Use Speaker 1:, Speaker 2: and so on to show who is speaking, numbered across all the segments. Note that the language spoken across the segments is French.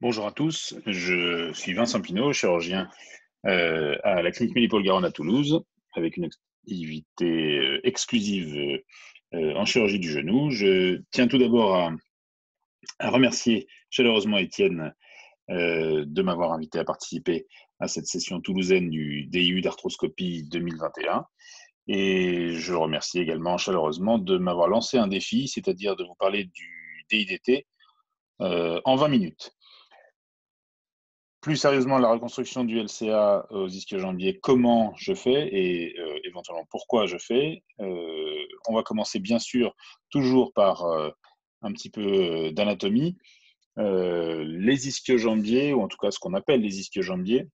Speaker 1: Bonjour à tous, je suis Vincent Pinault, chirurgien à la clinique Mélipole-Garonne à Toulouse, avec une activité exclusive en chirurgie du genou. Je tiens tout d'abord à remercier chaleureusement Étienne de m'avoir invité à participer à cette session toulousaine du DIU d'arthroscopie 2021. Et je remercie également chaleureusement de m'avoir lancé un défi, c'est-à-dire de vous parler du DIDT en 20 minutes. Plus sérieusement, la reconstruction du LCA aux ischio-jambiers, comment je fais et éventuellement pourquoi je fais. On va commencer bien sûr toujours par un petit peu d'anatomie. Les ischio-jambiers, ou en tout cas ce qu'on appelle les ischio-jambiers,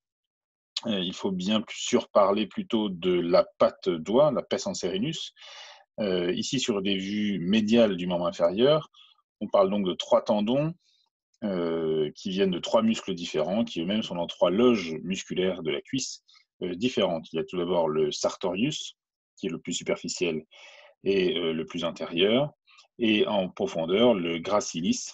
Speaker 1: il faut bien sûr parler plutôt de la patte doigt, la pes anserinus. Ici sur des vues médiales du membre inférieur, on parle donc de 3 tendons qui viennent de 3 muscles différents, qui eux-mêmes sont dans 3 loges musculaires de la cuisse différentes. Il y a tout d'abord le sartorius, qui est le plus superficiel et le plus intérieur, et en profondeur, le gracilis,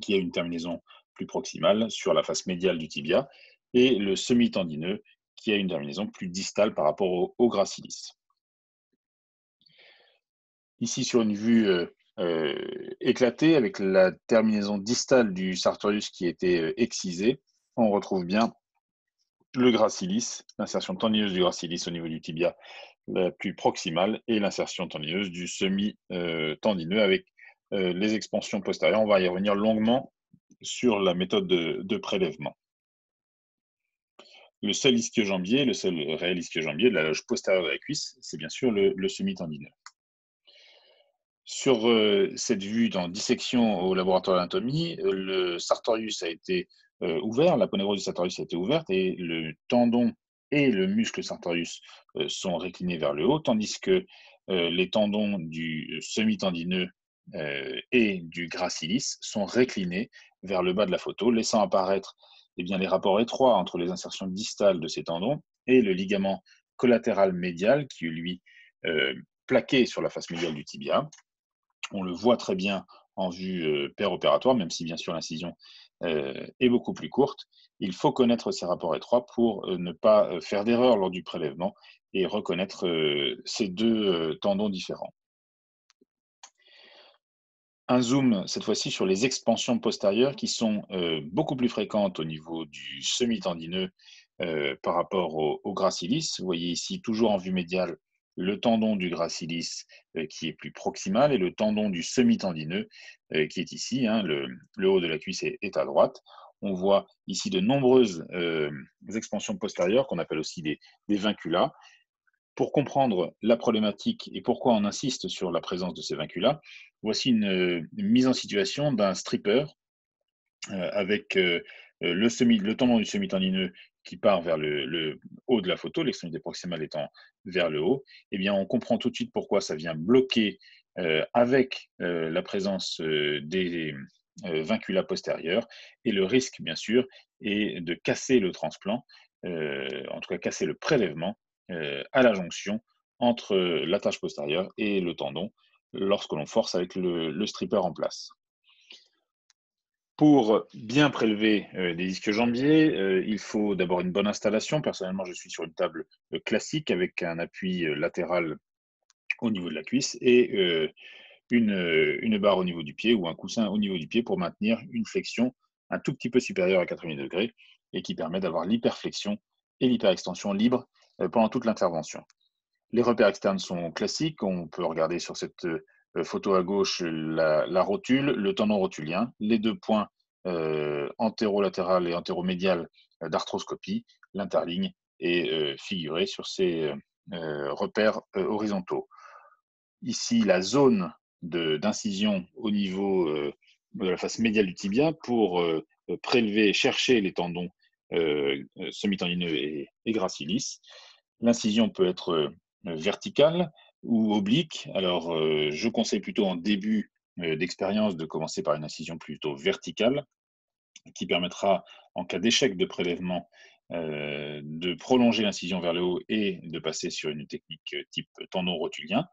Speaker 1: qui a une terminaison plus proximale sur la face médiale du tibia, et le semi-tendineux, qui a une terminaison plus distale par rapport au gracilis. Ici, sur une vue éclatée, avec la terminaison distale du sartorius qui était excisée, on retrouve bien le gracilis, l'insertion tendineuse du gracilis au niveau du tibia la plus proximale et l'insertion tendineuse du semi-tendineux avec les expansions postérieures. On va y revenir longuement sur la méthode de prélèvement. Le seul ischio-jambier, le seul réel ischio-jambier de la loge postérieure de la cuisse, c'est bien sûr le semi-tendineux. Sur cette vue en dissection au laboratoire d'anatomie, le sartorius a été ouvert, l'aponévrose du sartorius a été ouverte et le tendon et le muscle sartorius sont réclinés vers le haut, tandis que les tendons du semi-tendineux et du gracilis sont réclinés vers le bas de la photo, laissant apparaître bien, les rapports étroits entre les insertions distales de ces tendons et le ligament collatéral médial qui, lui, plaqué sur la face médiale du tibia. On le voit très bien en vue péropératoire, même si bien sûr l'incision est beaucoup plus courte. Il faut connaître ces rapports étroits pour ne pas faire d'erreur lors du prélèvement et reconnaître ces deux tendons différents. Un zoom, cette fois-ci, sur les expansions postérieures qui sont beaucoup plus fréquentes au niveau du semi-tendineux par rapport au gracilis. Vous voyez ici, toujours en vue médiale, le tendon du gracilis qui est plus proximal et le tendon du semi-tendineux qui est ici. Hein, le haut de la cuisse est à droite. On voit ici de nombreuses expansions postérieures qu'on appelle aussi des vinculas. Pour comprendre la problématique et pourquoi on insiste sur la présence de ces vinculas, voici une mise en situation d'un stripper avec le tendon du semi-tendineux qui part vers le haut de la photo, l'extrémité proximale étant vers le haut. Eh bien, on comprend tout de suite pourquoi ça vient bloquer avec la présence des vinculas postérieurs. Et le risque, bien sûr, est de casser le transplant, en tout cas casser le prélèvement à la jonction entre l'attache postérieure et le tendon lorsque l'on force avec le stripper en place. Pour bien prélever des disques jambiers, il faut d'abord une bonne installation. Personnellement, je suis sur une table classique avec un appui latéral au niveau de la cuisse et une barre au niveau du pied ou un coussin au niveau du pied pour maintenir une flexion un tout petit peu supérieure à 90 degrés et qui permet d'avoir l'hyperflexion et l'hyperextension libre pendant toute l'intervention. Les repères externes sont classiques. On peut regarder sur cette photo à gauche la rotule, le tendon rotulien, les deux points antérolatéral et antéromédial d'arthroscopie, l'interligne est figurée sur ces repères horizontaux. Ici, la zone d'incision au niveau de la face médiale du tibia pour prélever, chercher les tendons semi-tendineux et gracilis. L'incision peut être verticale ou oblique. Alors, je conseille plutôt en début d'expérience de commencer par une incision plutôt verticale qui permettra, en cas d'échec de prélèvement, de prolonger l'incision vers le haut et de passer sur une technique type tendon rotulien.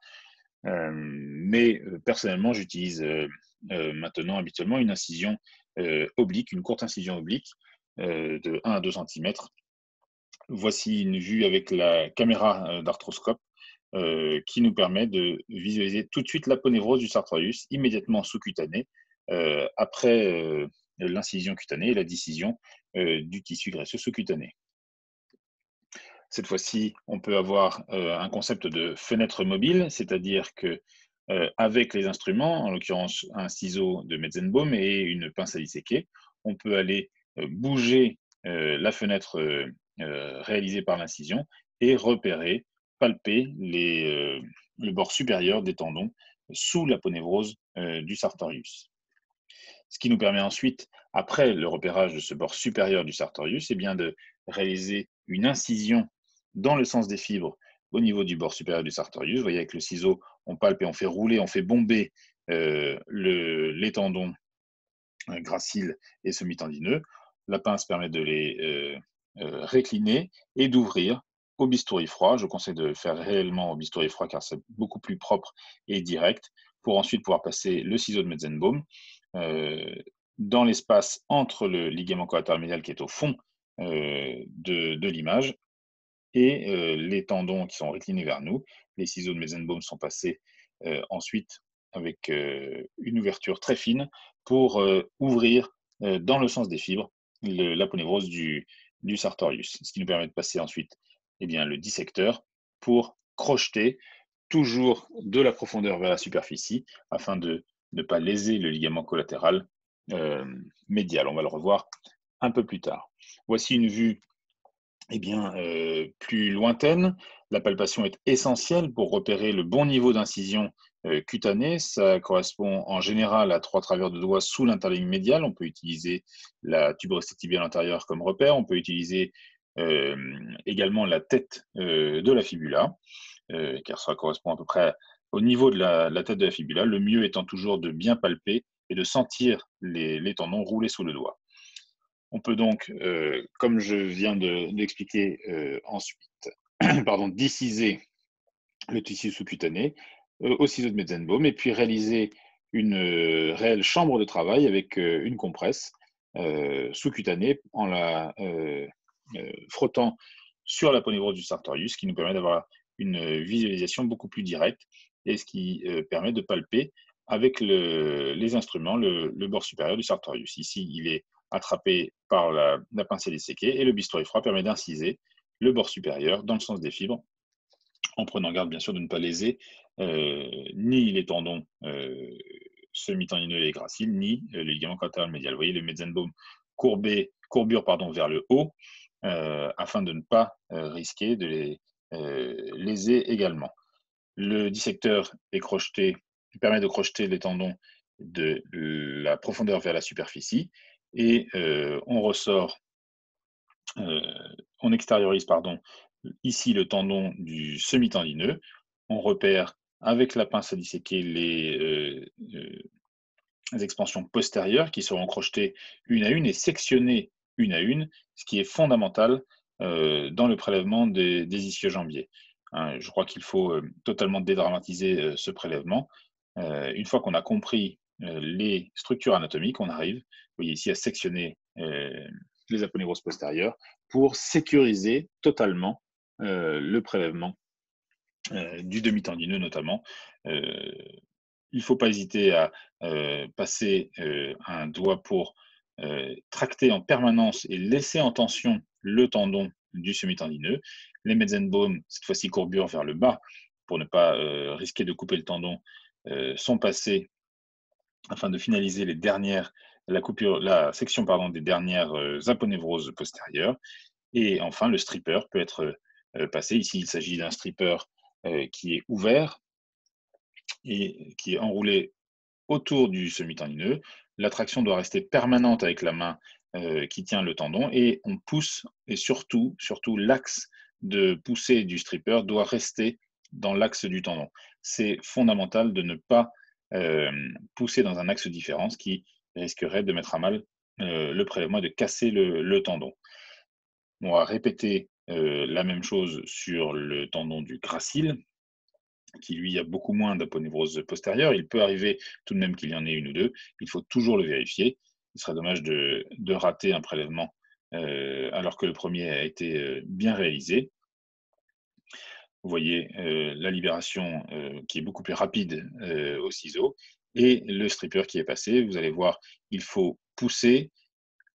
Speaker 1: Mais personnellement, j'utilise maintenant habituellement une incision oblique, une courte incision oblique de 1 à 2 centimètres. Voici une vue avec la caméra d'arthroscope qui nous permet de visualiser tout de suite l'aponévrose du sartorius immédiatement sous-cutané après l'incision cutanée et la distision du tissu graisseux sous-cutané. Cette fois-ci, on peut avoir un concept de fenêtre mobile, c'est-à-dire que avec les instruments, en l'occurrence un ciseau de Metzenbaum et une pince à disséquer, on peut aller bouger la fenêtre réalisée par l'incision et repérer, palper le bord supérieur des tendons sous l'aponévrose du sartorius. Ce qui nous permet ensuite, après le repérage de ce bord supérieur du sartorius, bien de réaliser une incision dans le sens des fibres au niveau du bord supérieur du sartorius. Vous voyez, avec le ciseau, on palpe et on fait rouler, on fait bomber les tendons graciles et semi-tendineux. La pince permet de les récliner et d'ouvrir au bistouri froid. Je conseille de le faire réellement au bistouri froid car c'est beaucoup plus propre et direct pour ensuite pouvoir passer le ciseau de Metzenbaum dans l'espace entre le ligament collatéral médial qui est au fond de l'image et les tendons qui sont réclinés vers nous. Les ciseaux de Metzenbaum sont passés ensuite avec une ouverture très fine pour ouvrir dans le sens des fibres l'aponévrose du sartorius, ce qui nous permet de passer ensuite le dissecteur pour crocheter toujours de la profondeur vers la superficie afin de ne pas léser le ligament collatéral médial. On va le revoir un peu plus tard. Voici une vue plus lointaine. La palpation est essentielle pour repérer le bon niveau d'incision cutanée. Ça correspond en général à 3 travers de doigts sous l'interligne médiale. On peut utiliser la tuberosité tibiale antérieure comme repère. On peut utiliser également la tête de la fibula, car ça correspond à peu près au niveau de la tête de la fibula. Le mieux étant toujours de bien palper et de sentir les tendons rouler sous le doigt. On peut donc, comme je viens d'expliquer ensuite, déciser le tissu sous-cutané au ciseau de Metzenbaum et puis réaliser une réelle chambre de travail avec une compresse sous-cutanée en la frottant sur l'aponévrose du sartorius, qui nous permet d'avoir une visualisation beaucoup plus directe et ce qui permet de palper avec les instruments le bord supérieur du sartorius. Ici, il est attrapé par la pince à disséquer et le bistouri froid permet d'inciser le bord supérieur dans le sens des fibres, en prenant garde bien sûr de ne pas léser ni les tendons semi-tendineux et graciles, ni les ligaments collatéral médial. Vous voyez le Metzenbaum courbure vers le haut, afin de ne pas risquer de les léser également. Le dissecteur est crocheté, permet de crocheter les tendons de la profondeur vers la superficie et on ressort, on extériorise ici le tendon du semi-tendineux. On repère avec la pince à disséquer les expansions postérieures qui seront crochetées une à une et sectionnées une à une, ce qui est fondamental dans le prélèvement des ischio-jambiers. Hein, je crois qu'il faut totalement dédramatiser ce prélèvement. Une fois qu'on a compris les structures anatomiques, on arrive, vous voyez ici, à sectionner les aponevroses postérieures pour sécuriser totalement le prélèvement du demi-tendineux notamment. Il ne faut pas hésiter à passer un doigt pour tracter en permanence et laisser en tension le tendon du semi-tendineux. Les Metzenbaum, cette fois-ci courbure vers le bas, pour ne pas risquer de couper le tendon, sont passés afin de finaliser la section des dernières aponevroses postérieures. Et enfin, le stripper peut être passé. Ici, il s'agit d'un stripper qui est ouvert et qui est enroulé autour du semi-tendineux. La traction doit rester permanente avec la main qui tient le tendon et on pousse, et surtout l'axe de poussée du stripper doit rester dans l'axe du tendon. C'est fondamental de ne pas pousser dans un axe différent, ce qui risquerait de mettre à mal le prélèvement et de casser le tendon. On va répéter la même chose sur le tendon du gracile, qui lui a beaucoup moins d'aponevrose postérieure. Il peut arriver tout de même qu'il y en ait une ou deux. Il faut toujours le vérifier. Ce serait dommage de rater un prélèvement alors que le premier a été bien réalisé. Vous voyez la libération qui est beaucoup plus rapide au ciseau et le stripper qui est passé. Vous allez voir, il faut pousser,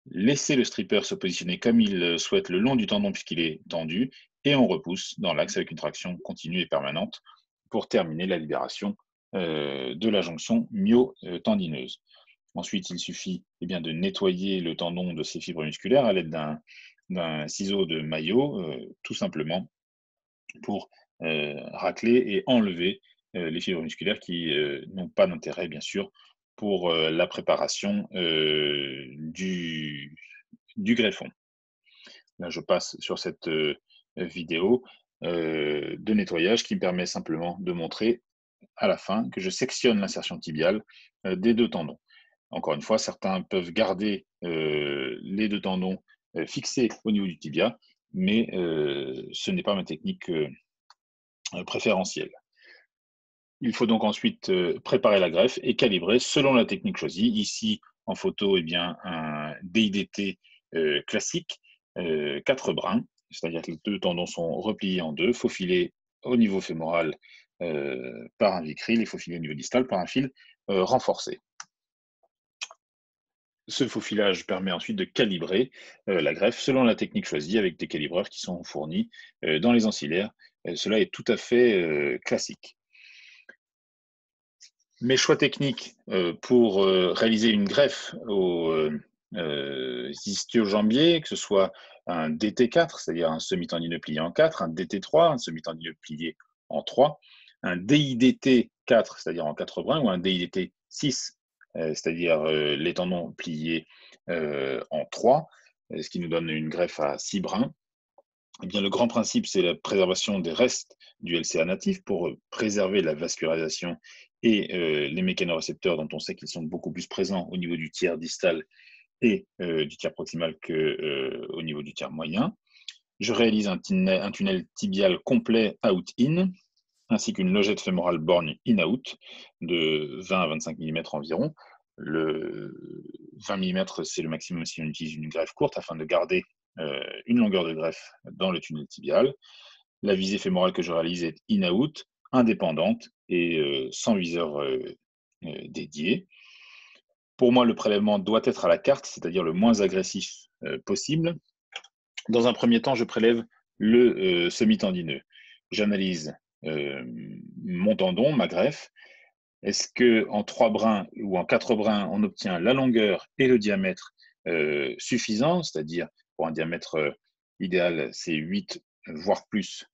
Speaker 1: laisser le stripper se positionner comme il souhaite le long du tendon puisqu'il est tendu et on repousse dans l'axe avec une traction continue et permanente pour terminer la libération de la jonction myo-tendineuse. Ensuite, il suffit de nettoyer le tendon de ses fibres musculaires à l'aide d'un ciseau de Maillot, tout simplement, pour racler et enlever les fibres musculaires qui n'ont pas d'intérêt, bien sûr, pour la préparation du greffon. Là, je passe sur cette vidéo de nettoyage qui me permet simplement de montrer à la fin que je sectionne l'insertion tibiale des deux tendons. Encore une fois, certains peuvent garder les deux tendons fixés au niveau du tibia, mais ce n'est pas ma technique préférentielle. Il faut donc ensuite préparer la greffe et calibrer selon la technique choisie. Ici, en photo, un DIDT classique, 4 brins, c'est-à-dire que les deux tendons sont repliés en deux, faufilés au niveau fémoral par un vicryl et faufilés au niveau distal par un fil renforcé. Ce faufilage permet ensuite de calibrer la greffe selon la technique choisie avec des calibreurs qui sont fournis dans les ancillaires. Cela est tout à fait classique. Mes choix techniques pour réaliser une greffe au ischio-jambier, que ce soit un DT4, c'est-à-dire un semi-tendineux plié en 4, un DT3, un semi-tendineux plié en 3, un DIDT4, c'est-à-dire en 4 brins, ou un DIDT6, c'est-à-dire les tendons pliés en 3, ce qui nous donne une greffe à 6 brins. Eh bien, le grand principe, c'est la préservation des restes du LCA natif pour préserver la vascularisation et les mécanorécepteurs dont on sait qu'ils sont beaucoup plus présents au niveau du tiers distal et du tiers proximal qu'au niveau du tiers moyen. Je réalise un tunnel tibial complet out-in, ainsi qu'une logette fémorale borne in-out de 20 à 25 mm environ. Le 20 mm, c'est le maximum si on utilise une greffe courte afin de garder une longueur de greffe dans le tunnel tibial. La visée fémorale que je réalise est in-out, indépendante et sans viseur dédié. Pour moi, le prélèvement doit être à la carte, c'est-à-dire le moins agressif possible. Dans un premier temps, je prélève le semi-tendineux. J'analyse mon tendon, ma greffe. Est-ce qu'en 3 brins ou en 4 brins, on obtient la longueur et le diamètre suffisants, c'est-à-dire pour un diamètre idéal, c'est 8 voire plus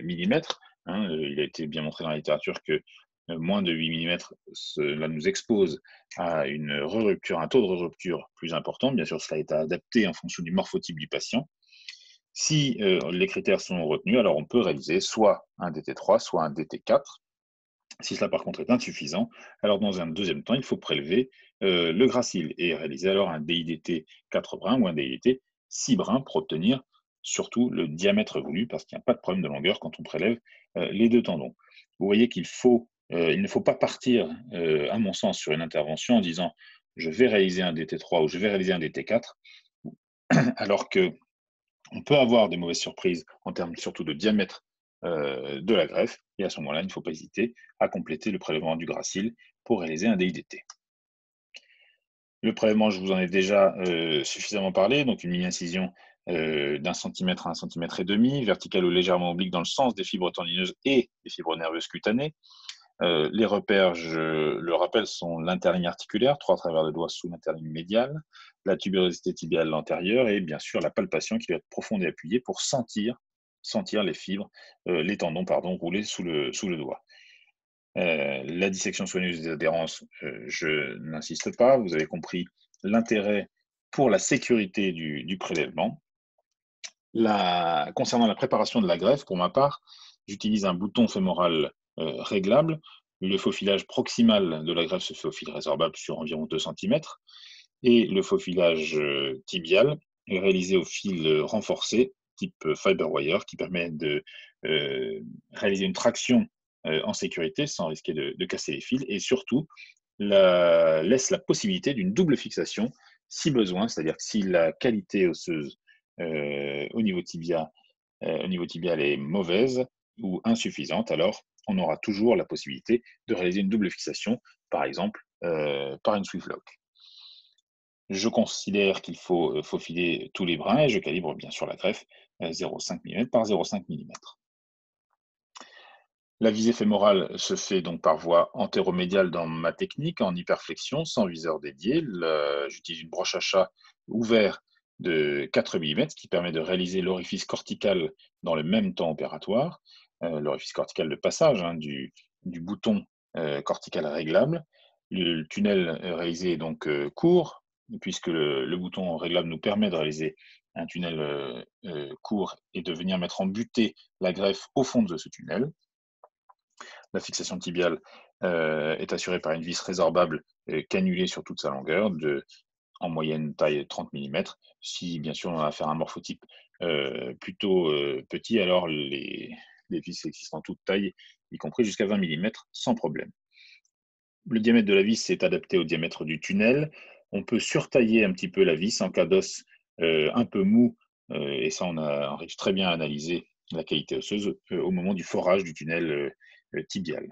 Speaker 1: millimètres. Hein, il a été bien montré dans la littérature que moins de 8 mm, cela nous expose à une rupture, un taux de rupture plus important. Bien sûr, cela est adapté en fonction du morphotype du patient. Si les critères sont retenus, alors on peut réaliser soit un DT3, soit un DT4. Si cela par contre est insuffisant, alors dans un deuxième temps, il faut prélever le gracile et réaliser alors un DIDT 4 brins ou un DIDT 6 brins pour obtenir surtout le diamètre voulu parce qu'il n'y a pas de problème de longueur quand on prélève les deux tendons. Vous voyez qu'il ne faut pas partir, à mon sens, sur une intervention en disant je vais réaliser un DT3 ou je vais réaliser un DT4, alors que on peut avoir des mauvaises surprises en termes surtout de diamètre de la greffe, et à ce moment-là, il ne faut pas hésiter à compléter le prélèvement du gracile pour réaliser un DIDT. Le prélèvement, je vous en ai déjà suffisamment parlé, donc une mini-incision d'1 cm à 1,5 cm, verticale ou légèrement oblique dans le sens des fibres tendineuses et des fibres nerveuses cutanées. Les repères, je le rappelle, sont l'interligne articulaire, 3 travers de doigts sous l'interligne médiale, la tubérosité tibiale antérieure et bien sûr la palpation qui doit être profonde et appuyée pour sentir les fibres, les tendons, rouler sous le doigt. La dissection soigneuse des adhérences, je n'insiste pas, vous avez compris l'intérêt pour la sécurité du prélèvement. Concernant la préparation de la greffe, pour ma part, j'utilise un bouton fémoral réglable. Le faufilage proximal de la greffe se fait au fil résorbable sur environ 2 cm et le faufilage tibial est réalisé au fil renforcé type Fiberwire qui permet de réaliser une traction en sécurité sans risquer de casser les fils et surtout laisse la possibilité d'une double fixation si besoin, c'est-à-dire que si la qualité osseuse au niveau tibial est mauvaise ou insuffisante, alors on aura toujours la possibilité de réaliser une double fixation, par exemple par une Swift Lock. Je considère qu'il faut faufiler tous les brins et je calibre bien sûr la greffe 0,5 mm par 0,5 mm. La visée fémorale se fait donc par voie antéromédiale dans ma technique, en hyperflexion, sans viseur dédié. J'utilise une broche à chat ouverte de 4 mm, qui permet de réaliser l'orifice cortical dans le même temps opératoire, l'orifice cortical de passage du bouton cortical réglable. Le tunnel réalisé est donc court, puisque le bouton réglable nous permet de réaliser un tunnel court et de venir mettre en butée la greffe au fond de ce tunnel. La fixation tibiale est assurée par une vis résorbable cannulée sur toute sa longueur, en moyenne taille 30 mm. Si bien sûr on a affaire à un morphotype plutôt petit, alors les vis existent en toute taille, y compris jusqu'à 20 mm, sans problème. Le diamètre de la vis est adapté au diamètre du tunnel. On peut surtailler un petit peu la vis en cas d'os un peu mou, et ça on arrive très bien à analyser la qualité osseuse au moment du forage du tunnel tibial.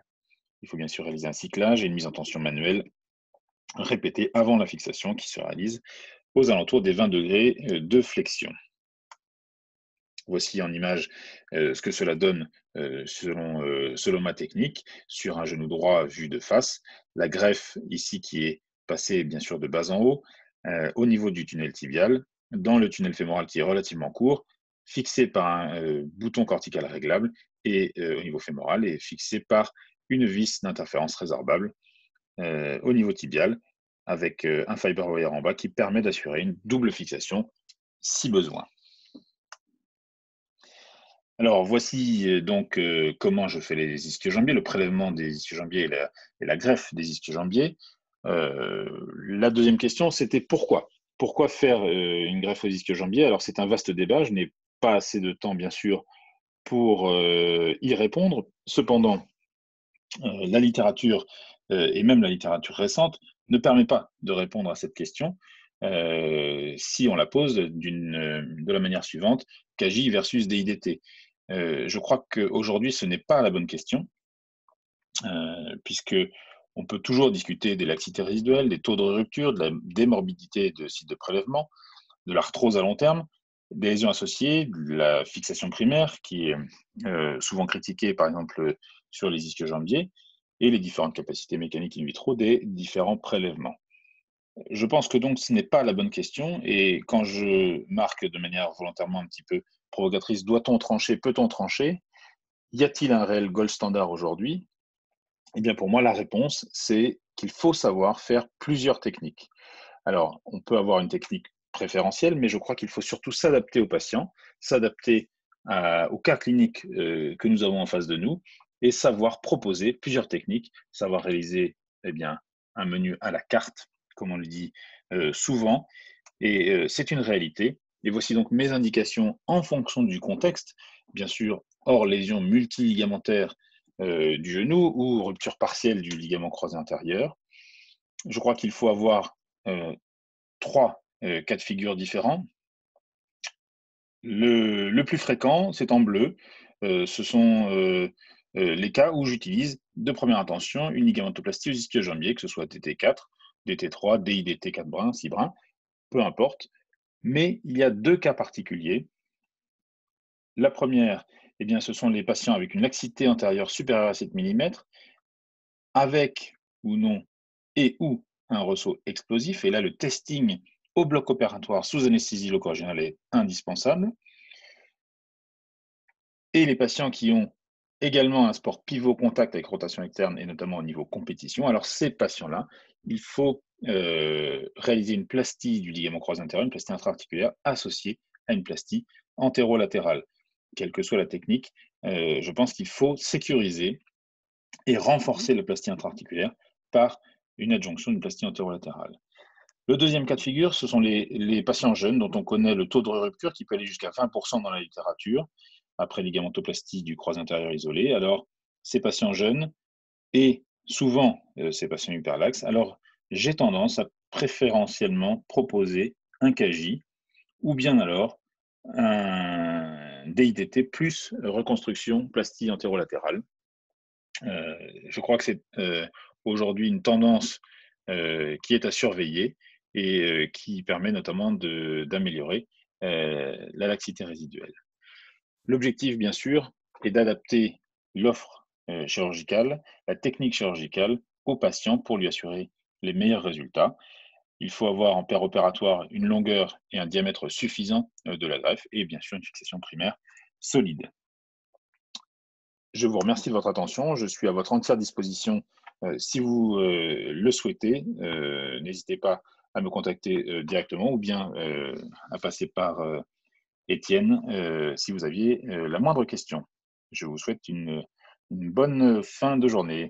Speaker 1: Il faut bien sûr réaliser un cyclage et une mise en tension manuelle répétée avant la fixation qui se réalise aux alentours des 20 degrés de flexion. Voici en image ce que cela donne selon ma technique sur un genou droit vu de face. La greffe ici qui est passée bien sûr de bas en haut au niveau du tunnel tibial, dans le tunnel fémoral qui est relativement court, fixé par un bouton cortical réglable et au niveau fémoral et fixé par une vis d'interférence résorbable au niveau tibial avec un fiber wire en bas qui permet d'assurer une double fixation si besoin. Alors voici donc comment je fais les ischio-jambiers, le prélèvement des ischio-jambiers et la greffe des ischio-jambiers. La deuxième question, c'était pourquoi? Pourquoi faire une greffe aux ischio-jambiers? Alors c'est un vaste débat, je n'ai pas assez de temps bien sûr pour y répondre. Cependant, la littérature, et même la littérature récente, ne permet pas de répondre à cette question si on la pose de la manière suivante, KJ versus DIDT. Je crois qu'aujourd'hui, ce n'est pas la bonne question, puisque on peut toujours discuter des laxités résiduelles, des taux de rupture, des morbidités de sites de prélèvement, de l'arthrose à long terme, des lésions associées, de la fixation primaire, qui est souvent critiquée, par exemple, sur les ischio-jambiers, et les différentes capacités mécaniques in vitro des différents prélèvements. Je pense que donc ce n'est pas la bonne question, et quand je marque de manière volontairement un petit peu provocatrice, doit-on trancher, peut-on trancher? Y a-t-il un réel gold standard aujourd'hui? Eh bien, pour moi, la réponse, c'est qu'il faut savoir faire plusieurs techniques. Alors, on peut avoir une technique préférentielle, mais je crois qu'il faut surtout s'adapter aux patients, s'adapter au cas clinique que nous avons en face de nous et savoir proposer plusieurs techniques, savoir réaliser eh bien, un menu à la carte, comme on le dit souvent, et c'est une réalité. Et voici donc mes indications en fonction du contexte, bien sûr, hors lésion multiligamentaire du genou ou rupture partielle du ligament croisé antérieur. Je crois qu'il faut avoir trois cas de figure différents. Le plus fréquent, c'est en bleu. Ce sont les cas où j'utilise de première intention une ligamentoplastie aux ischio-jambiers, que ce soit DT4, DT3, DIDT 4 brins, 6 brins, peu importe. Mais il y a deux cas particuliers. La première, eh bien, ce sont les patients avec une laxité antérieure supérieure à 7 mm, avec ou non et ou un ressaut explosif. Et là, le testing au bloc opératoire sous anesthésie loco-régionale est indispensable. Et les patients qui ont également un sport pivot contact avec rotation externe et notamment au niveau compétition, alors ces patients-là, il faut réaliser une plastie du ligament croisé antérieur, une plastie intra-articulaire associée à une plastie antérolatérale. Quelle que soit la technique, je pense qu'il faut sécuriser et renforcer la plastie intra-articulaire par une adjonction d'une plastie antérolatérale. Le deuxième cas de figure, ce sont les patients jeunes dont on connaît le taux de rupture qui peut aller jusqu'à 20% dans la littérature après ligamentoplastie du croisé antérieur isolé. Alors, ces patients jeunes et souvent ces patients hyperlaxes, alors j'ai tendance à préférentiellement proposer un KJ ou bien alors un DITT plus reconstruction plastie antérolatérale. Je crois que c'est aujourd'hui une tendance qui est à surveiller et qui permet notamment d'améliorer la laxité résiduelle. L'objectif, bien sûr, est d'adapter l'offre chirurgicale, la technique chirurgicale au patient pour lui assurer les meilleurs résultats. Il faut avoir en paire opératoire une longueur et un diamètre suffisant de la greffe et bien sûr une fixation primaire solide. Je vous remercie de votre attention. Je suis à votre entière disposition si vous le souhaitez. N'hésitez pas à me contacter directement ou bien à passer par Étienne si vous aviez la moindre question. Je vous souhaite une bonne fin de journée.